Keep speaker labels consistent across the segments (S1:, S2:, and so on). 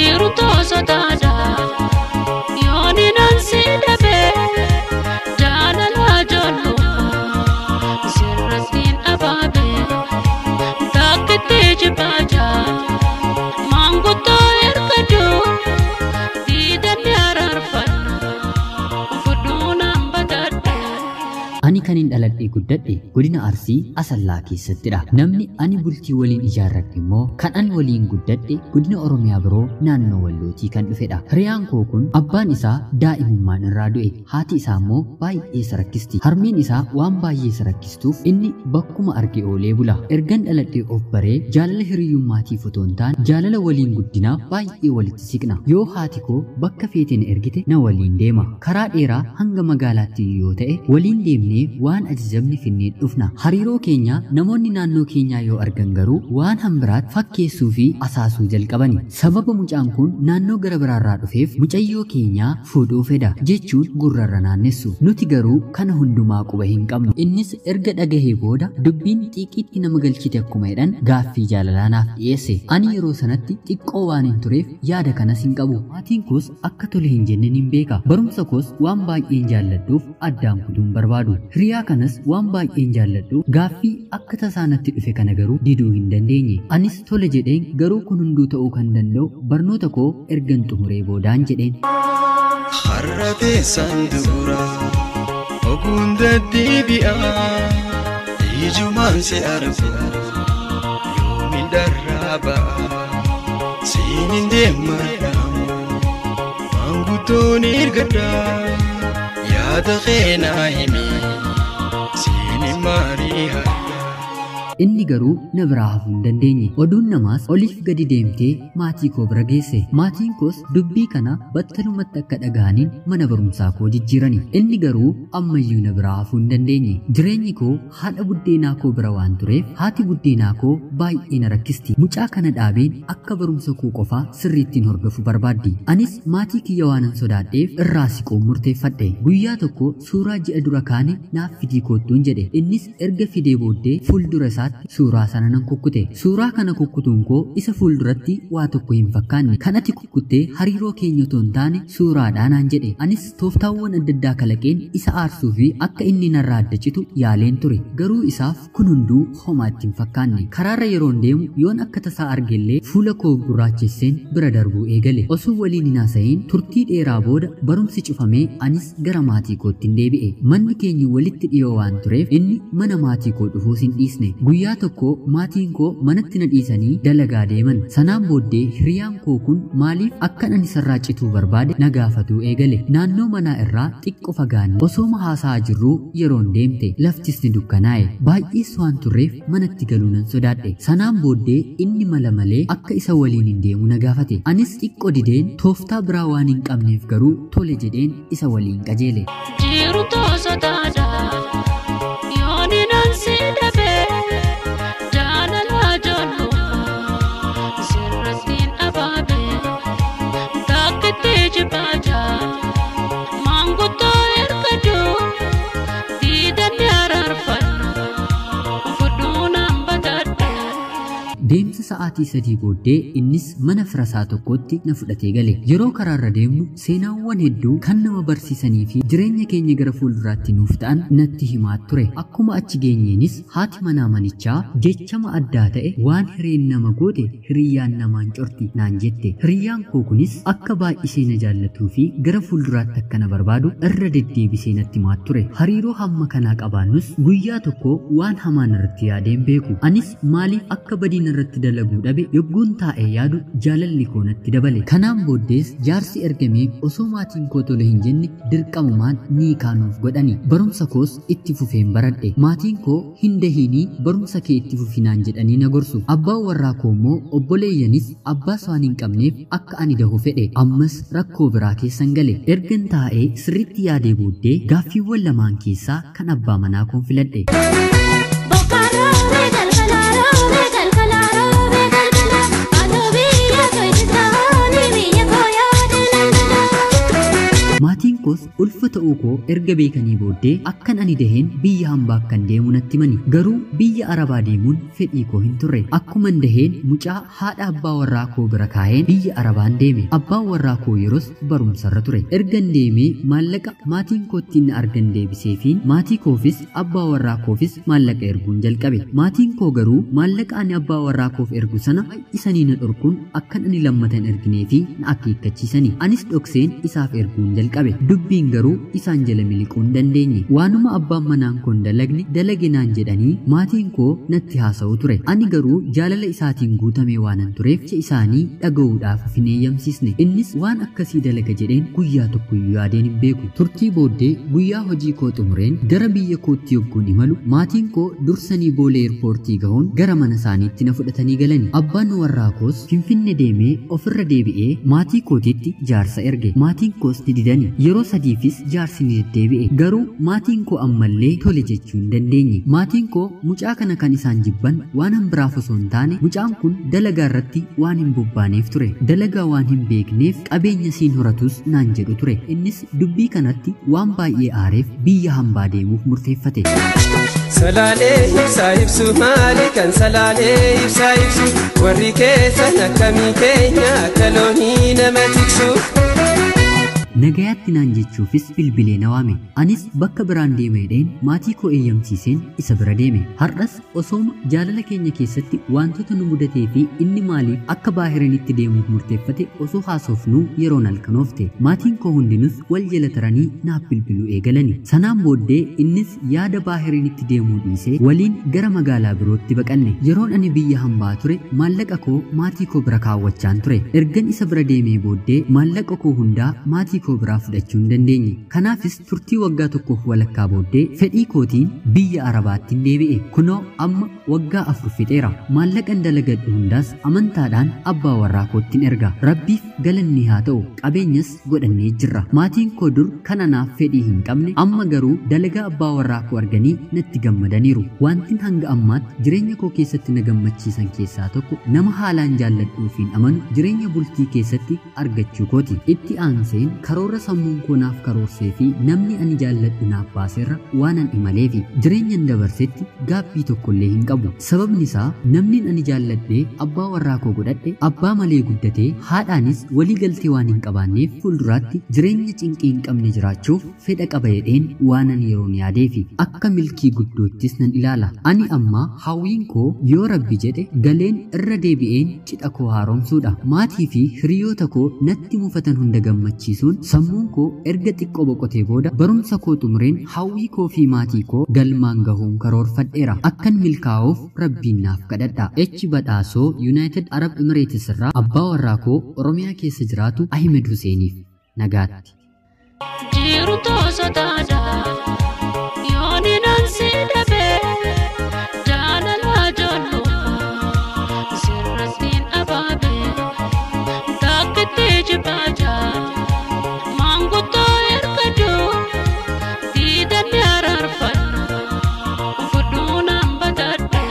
S1: jiru tosa tada yoni nansi dabe jala la jollu sirratin ababe takte jibata mango to erkadu didan yararfan fuduna badadde
S2: Ani kanin dhaladhee guddadhe godina Arsii Asallaa keessattidha. Namni ani bultii waliin ijaarradhe immoo kan ani waliin guddadhe godina Oromiyaa biroo naannoo Wallootii kan dhufedha. Hiriyaan koo kun abbaan isaa daa'imummaan irraa du'e, haati isaa immoo baay'ee isa rakkisti. Harmeen isaa waan baay'ee isa rakkistuuf inni bakkuma arge oolee bula. Ergan dhaladhee of baree jaalala hiriyyummaatiif otoo hin taane jaalala waliin guddinaa baay'ee walitti siqna. Yoo haati koo bakka feeteen ergite na waliin deema. Karaa dheeraa hanga magaalaatti yoo ta'e waliin deemne waan ajajamni finneen dhufna. Hariiroo keenya namoonni naannoo keenyaa yoo argan garuu waan hambiraat fakkeessuu fi asaasuu jalqabani. Sababa mucaan kun naannoo gara biraarraa dhufeef mucayyoo keenyaa fuudhuu fedha jechuun gurrarra naannessu. Nuti garuu kana hundumaa quba hin qabnu. Innis erga dhagahee booda dubbiin xiiqiitti nama galchite akkuma jedhan gaaffii jaalalaa naaf dhiyeesse. Ani yeroo sanatti xiqqoo waan hin tureef yaada kanas hin qabu. Maatiin koos akka tole hin jenneen hin beeka. Barumsa koos waan baay'een jaalladhuuf addaan kutuun barbaadu. Hiriyaa kanas waan baay'een jaalladhu gaaffii akka tasaanatti dhufe kana garuu diduu hin dandeenye. Anis tole jedheen garuu kun hunduu ta'uu kan danda'u barnoota koo ergan xumuree boodaan jedheen.
S3: Har'a teessan dura oguun deddeebi'aa ijumaan si argu yoomin darraa ba'a siinin deemadhaamu maanguddoon ergadhaa yaada keenaa himi siini maarii hadda.
S2: Inni garuu na biraa hafuu hin dandeenye. Oduun namaas oliif gadi deemtee maatii koo bira geesse. Maatiin koos dubbii kana battalumatti akka dhaga'aniin mana barumsaa koo jijjiirani. Inni garuu ammayyuu na biraa hafuu hin dandeenye. Jireenyi koo haadha buddeenaa koo bira waan tureef haati buddeenaa koo baay'ee na rakkisti. Mucaa kana dhaabeen akka barumsa koo qofaa sirriittiin hordofu barbaaddi. Anis maatii kiyya waanan sodaadheef irraa siquun murteeffadhe. Guyyaa tokko suuraa ji'a dura kaane naaf fidii koottuun jedhe. Innis erga fidee booddee fuuldura isaa suuraa sana nan kukkute. Suuraa kana kukkutuun koo isa fuulduratti waa tokko hin fakkaanne. Kanatti kukkuttee hariiroo keenya otoo hin taane suuraadhaanaan jedhe. Anis tooftaawwan adda addaa kalaqeen isa aarsuu fi akka inni narraa adda citu yaaleen ture. Garuu isaaf kun hunduu homaatti hin fakkaanne. Karaarra yeroon deemu yoon akka tasaa argellee fuula koo gurraachesseen bira darbuu eegale. Osoo waliin hin haasa'in turtii dheeraa booda barumsi cufamee anis gara maatii kootti hin deebi'e. Manni keenya walitti dhiyoo waan tureef inni mana maatii koo dhufuus hin dhiisne. Guyyaa tokko maatiin koo manatti na dhiisanii dalagaa deeman. Sanaan booddee hiriyaan koo kun maaliif akkan ani sarraa cituu barbaade na gaafatuu eegale. Naannoo manaa irraa xiqqoo fagaanne osoo haasa'aa jirruu yeroon deemte laftis ni dukkanaa'e. Baay'ees waan turreef manatti galuu nan sodaadhe. Sanaan booddee inni mala malee akka isa waliin hin deemu na gaafate. Anis xiqqoo dideen tooftaa biraa waan hin qabneef garuu tole jedheen isa waliin qajeele.
S1: jiru tosa tada yoni nansi dabe jala la jollu sirratin ababe takte jibata mango to erkadu didan yararfan fuduna badadde.
S2: Deemsa sa'aatii 3 booddee innis mana firasaa tokkotti na fudhatee gale. Yeroo karaarra deemnu seenaawwan hedduu kan nama barsiisanii fi jireenya keenya gara fuulduraatti nuuf ta'an natti himaa ture. Akkuma achi geenyeenis haati manaa manichaa jechama addaa ta'e waan hireen nama goote hiriyyaan namaan corti naan jette. Hiriyyaan koo kunis akka baay'isee na jaallatuu fi gara fuulduraatti akka na barbaadu irra deddeebisee natti himaa ture. Hariiroo hamma kanaa qabaannus guyyaa tokko waan hamaan irratti yaadeen beeku. Anis maaliif akka badiin irratti dalaguu dhabe yogguun taa'ee yaadu jaalalli koo natti dabale. Kanaan booddees jaarsi ergamee osoo maatiin koo tole hin jenne dirqamumaan ni kaanuuf godhani. Barumsa koos itti fufeen baradhe. Maatiin koo hin dahiinii barumsa kee itti fufinaan jedhanii na gorsu. Abbaan warraa koo immoo obboleeyyanis abbaas waan hin qabneef akka ani dahu fedhe. Ammas rakkoo biraa keessan gale. Ergan taa'ee sirriitti yaadee booddee gaaffiiwwan lamaan keessaa kan abbaa manaa koon filadhe. Maatiin koos ulfa ta'uu koo erga beekanii booddee akkan ani daheen biyya hambaa kan deemu natti himani. Garuu biyya Arabaa deemuun fedhii koo hin turre. Akkuman daheen mucaa haadha abbaa warraa koo bira kaa'een biyya Arabaan deeme. Abbaan warraa koo yeroos barumsarra ture. Ergan deemee maallaqa maatiin kootti na argan deebiseefiin maatii koofis abbaa warraa koofis maallaqa erguun jalqabe. Maatiin koo garuu maallaqa ani abbaa warraa koof ergu sana isanii na dhorkuun akkan ani lammatan erginee fi na akeekkachiisani. Anis dhokseen isaaf erguun jalqabe. Dubbiin garuu isaan jala miliquu hin dandeenye. Waanuma abbaan manaan koo dalagne dalaginaan jedhanii maatiin koo natti haasa'u ture. Ani garuu jaalala isaatiin guutamee waanan tureef jecha isaanii dhaga'uudhaaf hin eeyyamsiisne. Innis waan akkasii dalaga jedheen guyyaa tokkoyyuu yaadeen hin beeku. Turtii booddee guyyaa hojii koo xumureen gara biyya kootti yogguun imalu maatiin koo dursanii boolee eerpoortii gahuun gara mana isaaniitti na fudhatanii galani. Abbaan warraa koos Finfinnee deemee ofirra deebi'ee maatii kootiitti jaarsa erge. Maatiin koos ni didani. Yeroo sadiifis jaarsi ni deddeebi'e. Garuu maatiin koo ammallee tole jechuu hin dandeenye. Maatiin koo mucaa kana kan isaan jibban waan hambiraaf osoo hin taane mucaan kun dalagaa irratti waan hin bobbaaneef ture. Dalagaa waan hin beekneef qabeenya siin horatus naan jedhu ture. Innis dubbii kanatti waan baay'ee aareef biyya hambaa deemuuf murteeffate.
S4: Salaalee ibsaa ibsu maali kan salaalee ibsaa ibsu warri keessan akkamii keenya akka loonii nama tiksu.
S2: Nagayaatti naan jechuufis bilbilee na waame. Anis bakka biraan deemeedheen maatii koo eeyyamsiiseen isa bira deeme. Har'as osooma jaalala keenya keessatti wantoota nu mudatee fi inni maaliif akka baahiranitti deemuuf murteeffate osoo haasofnuu yeroon halkanoofte. Maatiin koo hundinus wal jala taranii naaf bilbiluu eegalani. Sanaan booddee innis yaada baahiranitti deemuu dhiisee waliin gara magaalaa birootti baqanne. Yeroon ani biyya hambaa ture maallaqa koo maatii koo bira kaawwachaan ture. Ergan isa bira deemee booddee maallaqa koo hundaa maatii koo biraa fudhachuu hin dandeenye. Kanaafis turtii waggaa tokkoof walakkaa booddee fedhii kootiin biyya Arabaatti deebi'e. Kunoo amma waggaa 4 fixeera. Maallaqan dalagadhu hundaas amantaadhaan abbaa warraa koottiin erga. Rabbiif galanni haa ta'u qabeenyas godhannee jirra. Maatiin koo dur kana naaf fedhii hin qabne amma garuu dalagaa abbaa warraa koo arganii natti gammadaniiru. Wantin hanga ammaatti jireenya koo keessatti na gammachiisan keessaa tokko nama haalaan jaalladhuufiin amanu jireenya bultii keessatti argachuu kooti. Itti aanseen karoora sammuun koo naaf karoorsee fi namni ani jaalladhu naaf baaseerra waanan imaleefi jireenyan dabarsetti gaabbii tokkollee hin qabu. Sababni isaa namni ani jaalladhee abbaa warraa koo godhadhe abbaa malee guddatee haadhaanis walii galtee waan hin qabaanneef fuulduraatti jireenya cinqii hin qabne jiraachuuf fedha qaba jedheen waanan yeroon yaadeefi akka milkii guddoottis nan ilaala. Ani amma hawwiin koo yoo rabbi jedhe galeen irra deebi'een cidha koo haaromsuudha. Maatii fi hiriyoota koo natti mufatan hunda gammachiisuun sammuun koo erga xiqqoo boqotee booda barumsa koo xumureen hawwii koo fi maatii koo galmaan gahuun karoorfadheera. Akkan milkaa'uuf rabbiin naaf kadhadha. Echi badhaasoo United Arab Emirates irraa abbaa warraa koo Oromiyaa keessa jiraatu Ahmed Huseeniif nagaatti.
S1: Jiru tosa dada, yoni nansi dabe, jalala jolo, sirratin ababe, takkete jibata, manguto erkadu, didan yararfanu, fudunan batadda.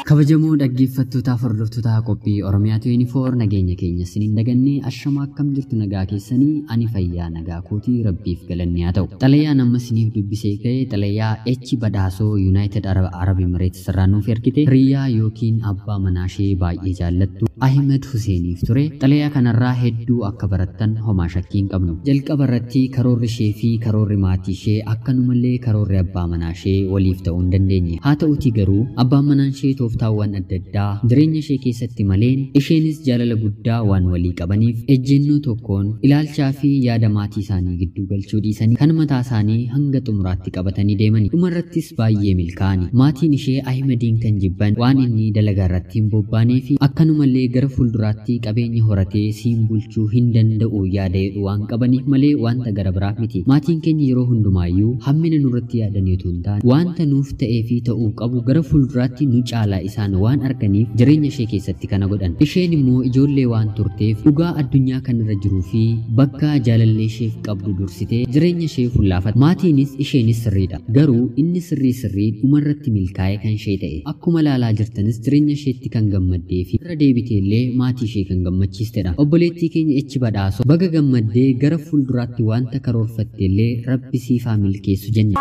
S2: Kabajamoo dhaggeeffattootaaf hordoftoota qophii Oromiyaa 24 nageenya keenya siniin dagannee ashama akkam jirtu nagaa keessanii ani fayyaa nagaa kootii rabbiif galanni haa ta'u. Xalayaan amma siniif dubbisee ka'e xalayaa Echi badhaasoo United Arab Emirates irraa nuuf ergite hiriyaa yookiin abbaa manaashee baay'ee jaallattu Ahmed Huseeniif ture. Xalayaa kanarraa hedduu akka barattan homaa shakkii hin qabnu. Jalqaba irratti karoorri ishee fi karoorri maatii ishee akkanumallee karoorri abbaa manaashee waliif ta'uu hin dandeenye. Haa ta'uti garuu abbaan manaashee tooftaawwan adda addaa jireenya ishee keessatti maleen isheenis jaalala guddaa waan walii qabaniif ejjennoo tokkoon ilaalchaa fi yaada maatii isaanii gidduu galchuu dhiisanii kan mataa isaanii hanga xumuraatti qabatanii deemani. Dhumarrattis baay'ee milkaa'ani. Maatiin ishee Ahmediin kan jibban waan inni dalagaa irratti hin bobbaanee fi akkanumallee gara fuulduraatti qabeenya horatee siin bulchuu hin danda'u yaada jedhu waan qabaniif malee wanta gara biraaf miti. Maatiin keenya yeroo hundumaayyuu hammina nurratti yaadanii utuu hin taane wanta nuuf ta'ee fi ta'uu qabu gara fuulduraatti nu caalaa isaan waan arganiif jireenya ishee keessatti kana godhan. Isheen immoo ijoollee waan turteef dhugaa addunyaa kanarra jiruu fi bakka jaalallee isheef qabdu dursitee jireenya ishee fullaafate. Maatiinis isheenis sirriidha. Garuu inni sirrii dhumarratti milkaa'ee kan ishee ta'e. Akkuma laalaa jirtanis jireenya isheetti kan gammaddee fi irra deebiteellee maatii ishee kan gammachiistedha. Obboleettii keenya ichi badhaasoo baga gammaddee gara fuulduraatti wanta karoorfatteellee Rabbi siif haa milkeessu jenna.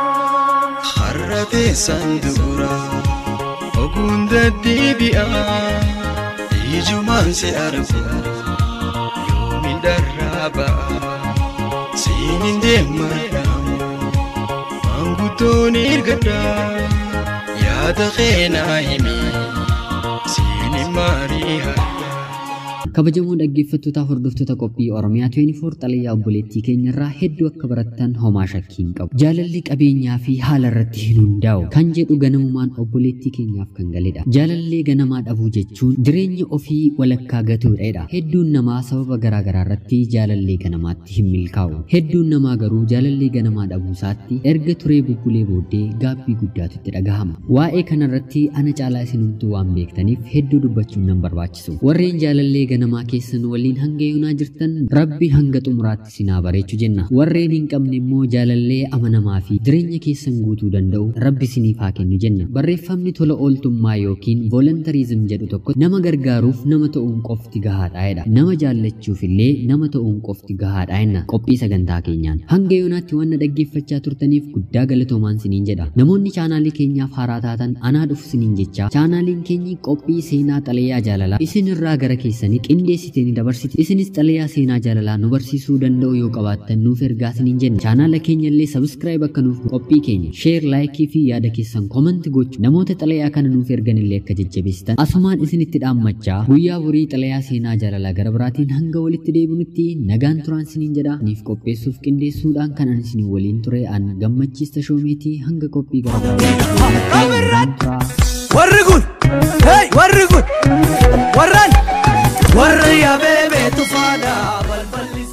S3: Har'a teessan dura oguun deddeebi'aa ijumaan si argu yoomiin dharraa ba'a siiniin deemadhaamu maanguddoon ergadhaa yaada keenaa himi siiniin maarii hadhaa.
S2: Kabajamoo dhaggeeffattoota hordoftoota qophii Oromiyaa 24 xalayaa obboleettii keenyarraa hedduu akka barattan homaa shakkiin qabu. Jaalalli qabeenyaa fi haala irratti hin hundaa'u kan jedhu ganamumaan obboleettii keenyaaf kan galedha. Jaalallee ganamaa dhabuu jechuun jireenya ofii walakkaa gatuudha. Hedduun namaa sababa garaagaraa irratti jaalallee ganamaatti hin milkaa'u. Hedduun namaa garuu jaalallee ganamaa dhabuu isaatti erga turee bubbulee booddee gaabbii guddaatu itti dhagahama. Waa'ee kanarratti ana caalaa isinumtuu waan beektaniif hedduu dubbachuun nan barbaachisu. Warreen jaalallee namaa keessan waliin hanga yoonaa jirtan Rabbi hanga xumuraatti sinaa bareechu jenna. Warreen hin qabne immoo jaalallee amanamaa fi jireenya keessan guutuu danda'u Rabbi siniif haa kennu jenna. Barreeffamni tola ooltummaa yookiin voluntarizim jedhu tokko nama gargaaruuf nama ta'uun qofti gahaadha. Nama jaallachuuf illee nama ta'uun qofti gahaadha jenna. Qophii sagantaa keenyaan hanga yoonaatti waan dhaggeeffachaa turtaniif guddaa galatoomaan siniin jedha. Namoonni chaanaalii keenyaaf haaraa taatan anaa dhufu siniin jecha chaanaaliin keenyi qophii seenaa xalayaa jaalalaa isinirraa gara keessanii qindeessitee dabarsite. Isinis xalayaa seenaa jaalalaa nu barsiisuu danda'u yoo qabaattan nuuf ergaa siniin jenna. Chaanaala keenya illee subscribe akka nuuf qophii keenya share like fi yaada keessan comment gochuu namoota xalayaa kana nuuf ergan illee akka jajjabeessitan asumaan isinitti dhaammachaa guyyaa borii xalayaa seenaa jaalalaa gara biraatiin hanga walitti deebinutti nagaan turaan siniin jedha. Niif qopheessuuf qindeessuudhaan kan ani isin waliin ture an gammachiista shoomeetii hanga qophii gara biraa.
S4: Warri kun warraan warri yaa beebee tufaadhaa balballi